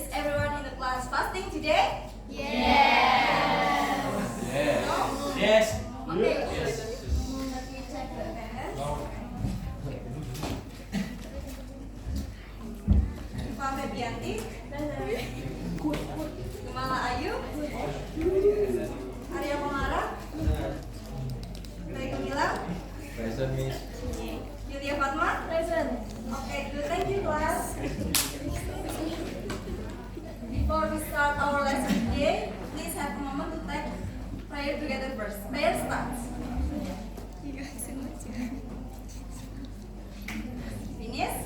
Is everyone in the class fasting today? Yes. No? Yes. Okay. Yes. Let me check the attendance. Iva Febianti. Gemala Ayu. Arya Komara. Dari Kamila. Present, Miss. Yulia Fatma. Present. Okay, good. Thank you, class. Before we start our lesson today, please have a moment to take prayer together first. Prayer starts. Finish.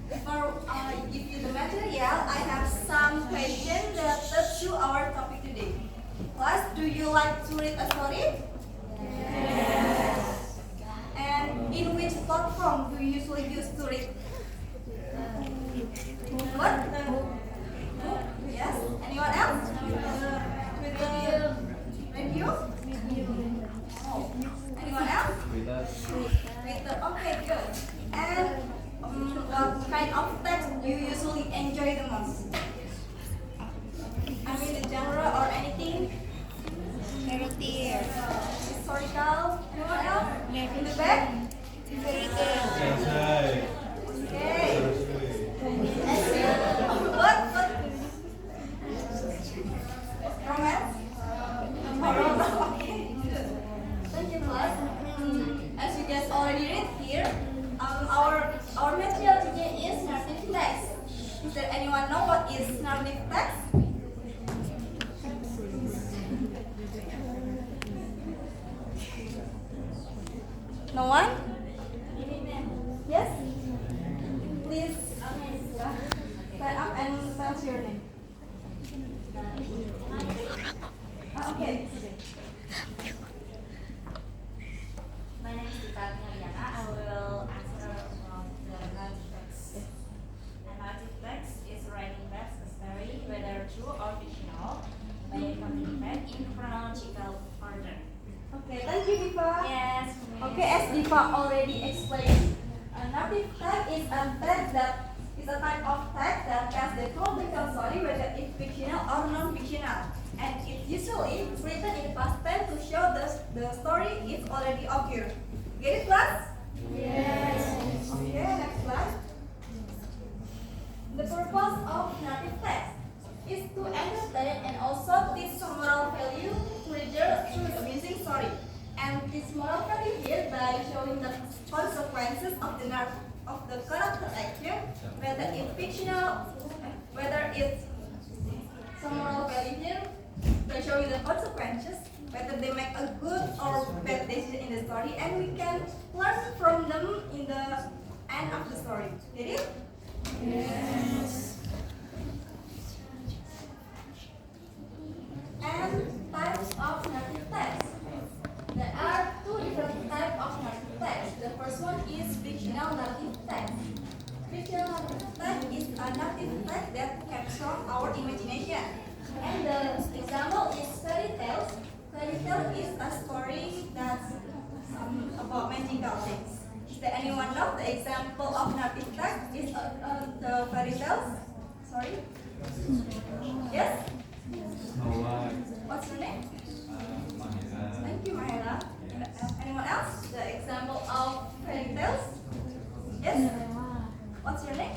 Before I give you the material, I have some questions that touch to our topic today. Class, do you like to read a story? Yes. And in which platform do you usually use to read? What? Book? Yes. Anyone else? Radio? Oh. Anyone else? Twitter. Twitter. Okay, good. And what kind of text you usually enjoy the most? I mean the genre or anything? Narrative. Historical? Anyone else? In the back? Sensei. Okay. What? Romance? Okay. Thank you, class. As you guys already read here, our material today is narrative text. Does anyone know what is narrative text? No one? Yes? Please stand up and tell us your name. Okay. My name is Dita Neliana. I will answer the narrative text. A narrative text is writing back a story, whether true or fictional, by a event in chronological order. Okay, thank you, Diva. Yes. Okay, as Diva already explained, a narrative text is a text that is a type of text that tells the chronological story, whether it's fictional or non-fictional, and it's usually written in past tense to show the story is already occurred. Get it, class? Yes. Okay, next slide. The purpose of narrative text is to entertain and also teach some moral value to readers through a amusing story. And this moral value here by showing the consequences of the character action, whether it's fictional, whether it's some moral value here by showing the consequences, whether they make a good or bad decision in the story, and we can learn from them in the end of the story. Get it? Yes. And types of narrative text. There are two different types of narrative text. The first one is fictional narrative text. Fictional narrative text is a narrative text that captures our imagination. And the example is fairy tales. Fairy tale is a story that's about magical things. Does anyone know the example of narrative text is the fairy tales? Sorry? Yes? No one. What's your name? Mahera. Thank you, Mahera. Anyone else? The example of fairy tales? Yes? What's your name?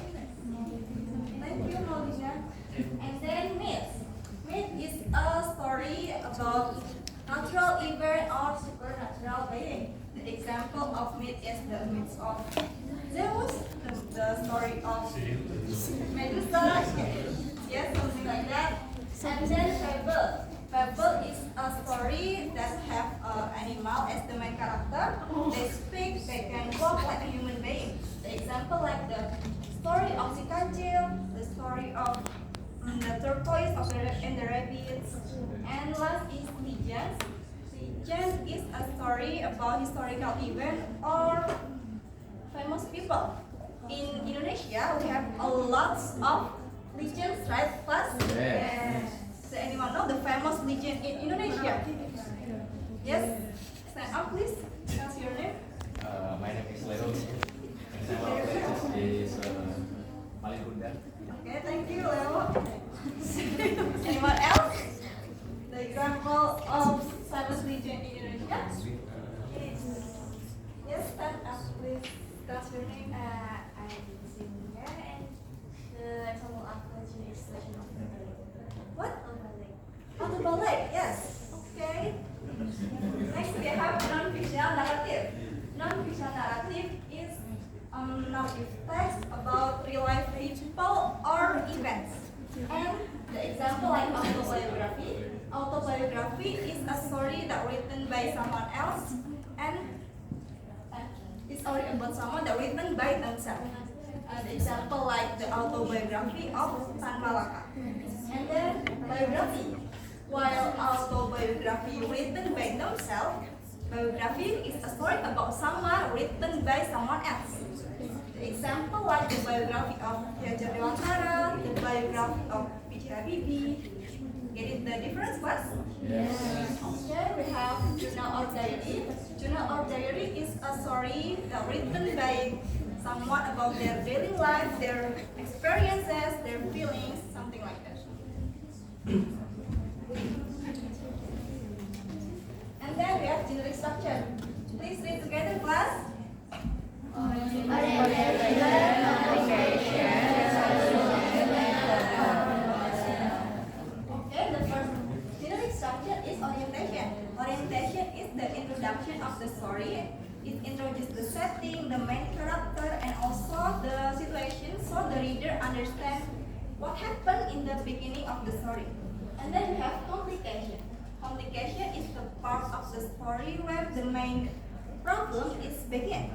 Thank you, Molina. And then myth. Myth is a story about natural event or supernatural being. The example of myth is the myth of Zeus, the story of Medusa, yes, something like that. And then fable. Fable is a story that have animal as the main character. They speak, they can walk like a human being. The example like the story of the kancil, the story of the turquoise of and the rabbits. And last is legends. Legend is a story about historical event or famous people. In Indonesia, we have a lot of legends, right, class? Yes. Does anyone know the famous legend in Indonesia? Yes? Stand up, please. Tell us your name. My name is Leo. And our places is Malin Kundang. Okay, thank you, Leo. example like autobiography. Autobiography is a story that written by someone else and it's a story about someone that written by themselves. The example like the autobiography of Tan Malaka. And then biography. While autobiography written by themselves, biography is a story about someone written by someone else. The example like the biography of Ki Hajar Dewantara, the biography of B.J. Habibie. Get it the difference, class? Yes. Okay, we have journal or diary. Journal or diary is a story that written by someone about their daily life, their experiences, their feelings, something like that. And then we have generic structure. Please read together, class. Okay, the first generic structure is orientation. Orientation is the introduction of the story. It introduces the setting, the main character, and also the situation so the reader understands what happened in the beginning of the story. And then we have complication. Complication is the part of the story where the main problem is begin.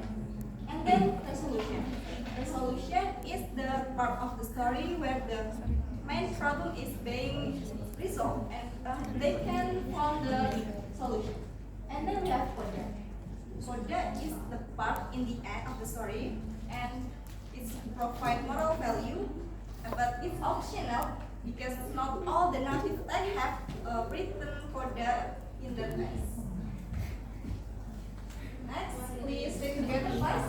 And then resolution. Resolution is the part of the story where the main problem is being resolved and they can find the solution. And then we have coda. Coda is the part in the end of the story and it provides moral value, but it's optional because not all the narrative text have written coda in the text. Next, please read together, class.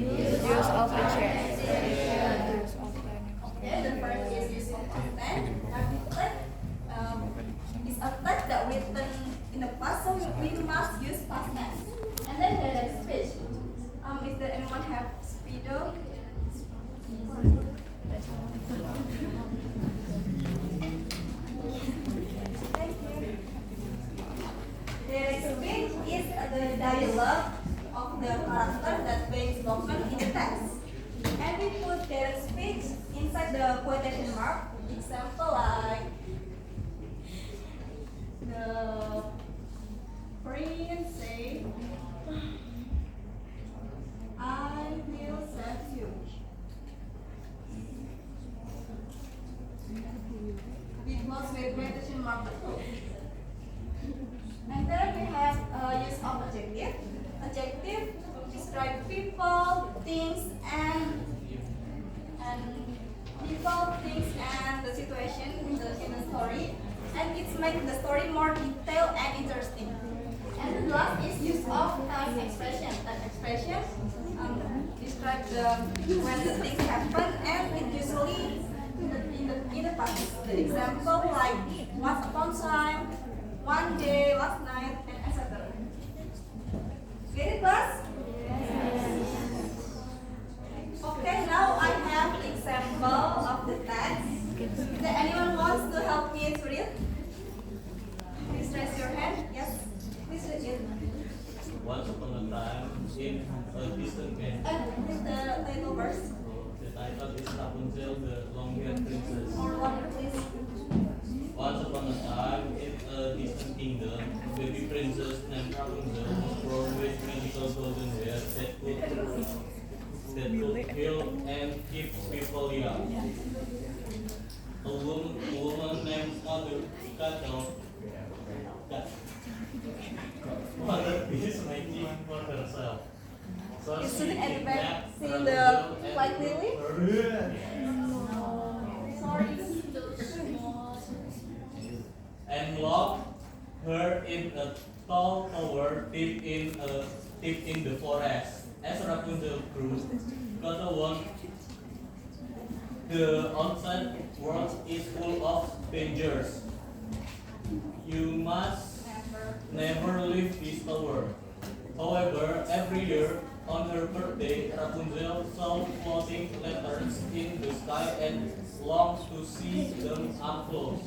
Use of the chair. Okay, the first is use of content. Article is a text that written in the past, so we must use past tense. And then there is speech. Is there anyone have speedo? Thank you. Direct speech is the dialogue of the character that being spoken in the text. And we put direct speech inside the quotation mark. Example like the prince say, I will save you. It was with quotation mark too. And then we have use of adjective. Adjective describe people, things, and people, things, and the situation in the story, and it makes the story more detailed and interesting. And the last is use of time expression. Time expression describe when the things happen, and it usually in the past. The example like once upon time, one day, last night, and etc. Get it, class? Okay, now I have example of the text. Is there anyone wants to help me to read? Please raise your hand. Yes. Please read it. Once upon a time, in a distant kingdom, Read the title verse. the title is Rapunzel, the long-haired princess. Or longer, please. Once upon a time, in a distant kingdom, a baby princess named Rapunzel was born with magical golden hair that could heal and keep people young. A woman named Mother Kato wanted this magic for herself. So Isn't she anybody kidnapped seen the Rapunzel and White put Lily? her Sorry. and locked her in a tall tower deep in the forest. As Rapunzel grew, Kato warned the outside world is full of dangers. You must never leave this tower. However, every year on her birthday, Rapunzel saw floating lanterns in the sky and longed to see them up close.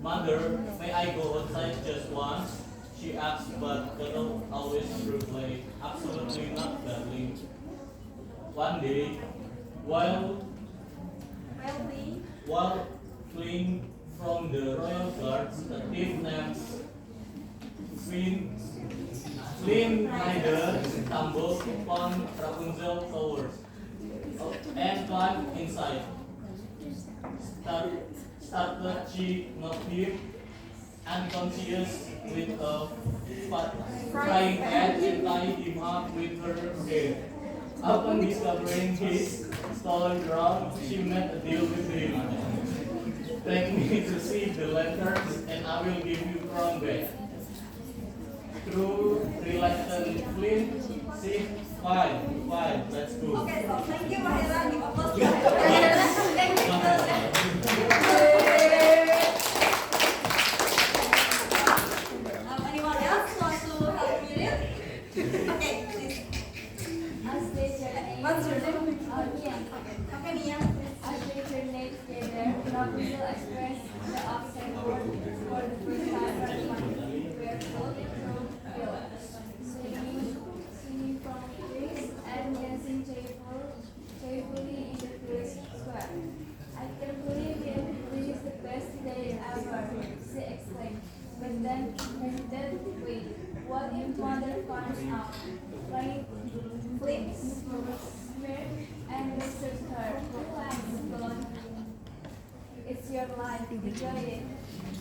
Mother, may I go outside just once? She she asks, but Kotal always replies, absolutely not, darling. One day, while Well, while fleeing from the royal guards, a thief named Flynn Rider stumbled upon Rapunzel towers and climbed inside. Started she noticed unconscious with a frying pan and tied him up with her hair. Upon discovering his stolen crown, she made a deal with him. Take me to see the lanterns and I will give you crown back. Through reluctant Flynn, see, fine, let's go. okay, so thank you, Mahela. Give applause to Mahela. Thank you. Anyone else want to help me read? Okay, please. What's your name? Okay, Nia. As they journeyed together, Rapunzel expressed the upset word for the first time her family were both through field, singing from trees and dancing joyfully in the village square. I can't believe it, this is the best day ever, she exclaimed. But then hesitated, wait, what if mother finds out? Like, flips, smear, and research her. Thanks, God. It's your life, enjoy it.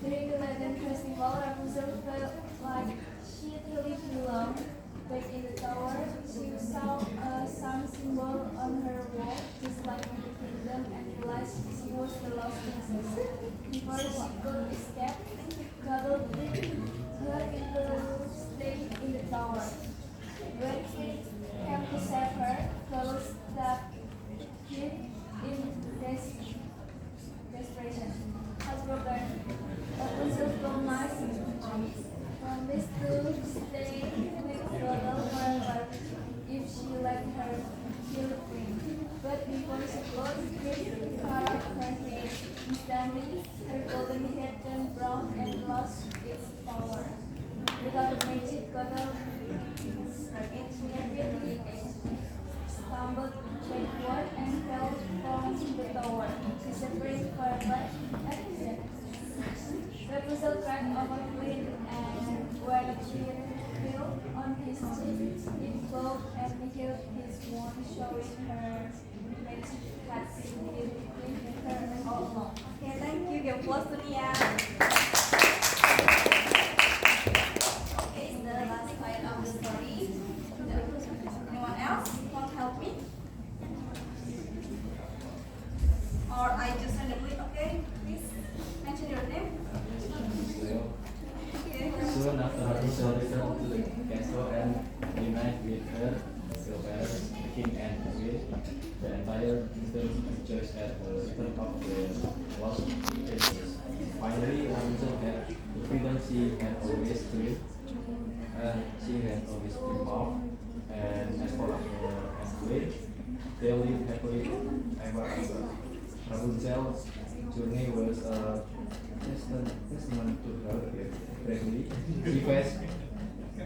During the Lantern Festival, Rapunzel felt like she truly belonged. Back in the tower, she saw a sun symbol on her wall, just like in the kingdom, and realized she was the lost princess. Before she could escape, God put her into stay in the tower. When he came to save her, God stabbed him in desperation. However, Rapunzel promised to stay with Godel forever if she let her kill the queen. But before she could, he cut off her head. Instantly, her golden hair turned brown and lost its power. Without magic, Godel rapidly stumbled backward and fell from the tower, disappearing forever and dead. Rapunzel cried over Flynn, and when she fell on his cheek, it glowed and healed his wound, showing her magic had been with her all along. Okay, thank you. Give applause to Nia. Okay, it's the last part of the story. Anyone else want to help me? Or I just randomly, okay? Please mention your name. Okay. Soon after Rapunzel returned to the castle and reunited with her parents, the king and the queen, the entire kingdom rejoiced at the return of the lost princess. Finally, Rapunzel had the freedom she had always dreamed, and she had always dreamed of. And as for her and queen, they lived happily ever after. Rapunzel's journey was a testament to her bravery. She faced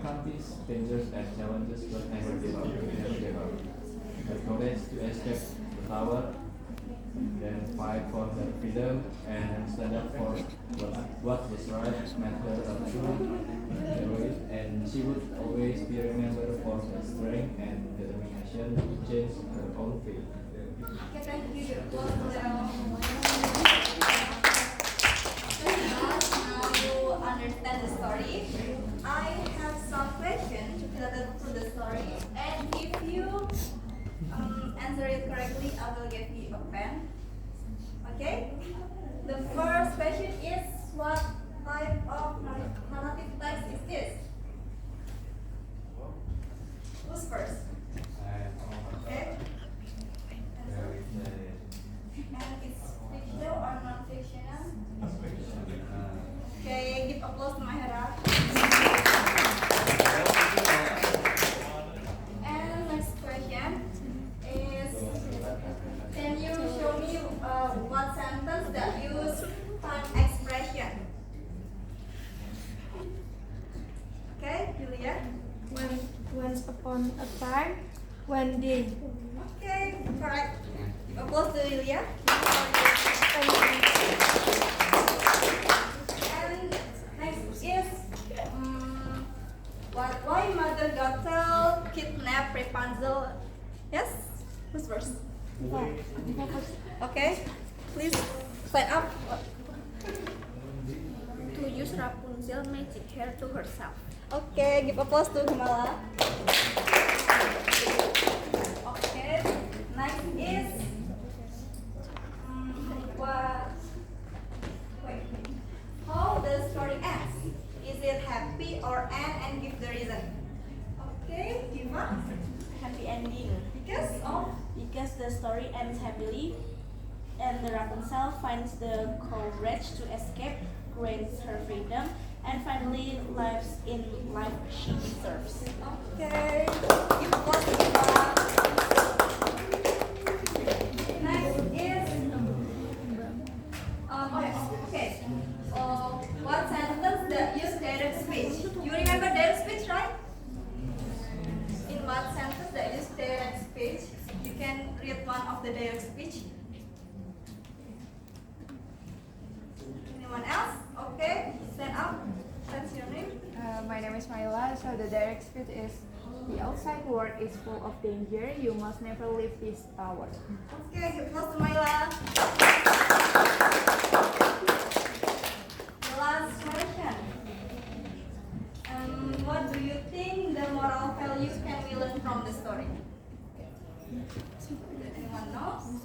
countless dangers and challenges, but never gave up. Her courage to escape the tower, then fight for her freedom, and stand up for what was right, made her a true heroine, and she would always be remembered for her strength and determination to change her own fate. Okay, thank you. Give applause to them. Now you understand the story. I have some questions related to the story, and if you answer it correctly, I will give you a pen. Okay? The first question is, what type of narrative text is this? Who's first? Okay. And it's fiction. upon a time when they. Okay, correct. Applause to Yulia. And next is why Mother Gothel kidnapped Rapunzel? Yes? Who's first? Okay, please stand up. To use Rapunzel magic hair to herself. Okay, give applause to Himala. Okay, next is how the story ends. Is it happy or end and give the reason? Okay, Diva. Happy ending. Because The story ends happily, and the Rapunzel finds the courage to escape, gains her freedom, and finally lives in life she deserves. Okay, give applause to Diva. Next is okay. What sentence that use direct speech? You remember direct speech, right? In what sentence that use direct speech? You can read one of the direct speech. Anyone else? Okay, stand up. That's your name. My name is Myla. So the direct speech is: the outside world is full of danger. You must never leave this tower. Okay, give applause to Myla. The last question. What do you think the moral values can we learn from the story? Anyone knows?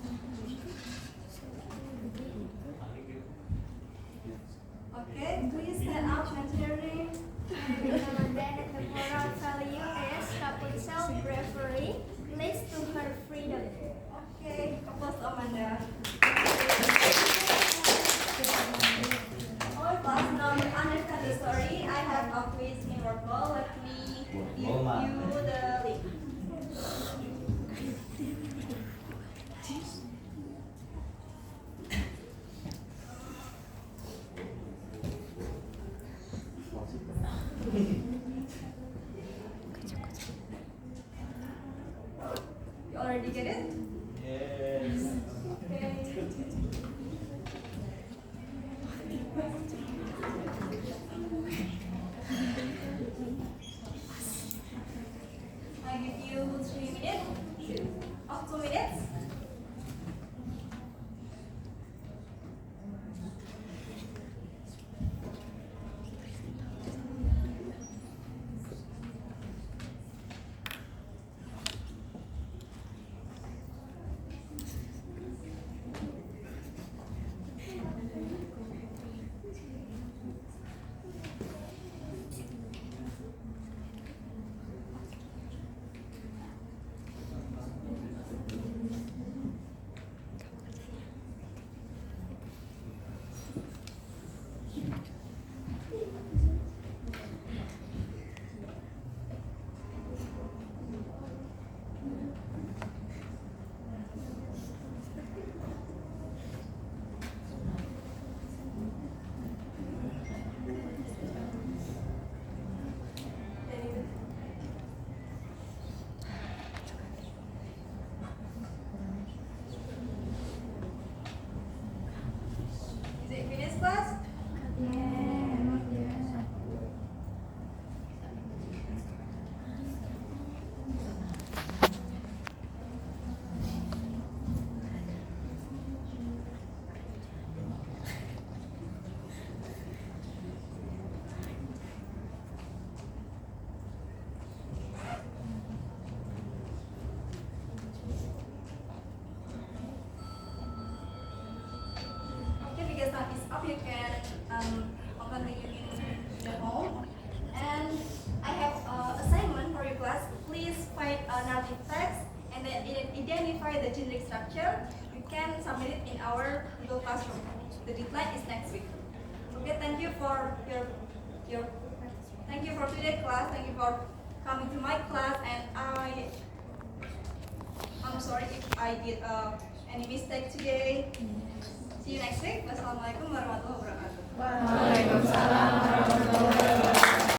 Okay, please stand up, mention your name. The moral value is Rapunzel's bravery leads to her freedom. Okay, applause to Amanda. All class, now you understand the story. I have a quiz in Wordball. Let me give you the link. You already get it? Yes. Okay. I give you 3 minutes. Or 2 minutes. Is it finished, class? Okay, because time is up, you can continue in your home. And I have assignment for your class. Please find a narrative text and then identify the generic structure. You can submit it in our Google Classroom. The deadline is next week. Okay, thank you for your thank you for today's class. Thank you for coming to my class. And I'm sorry if I did any mistake today. See you next week. Wassalamualaikum warahmatullahi wabarakatuh. Waalaikumsalam warahmatullahi wabarakatuh.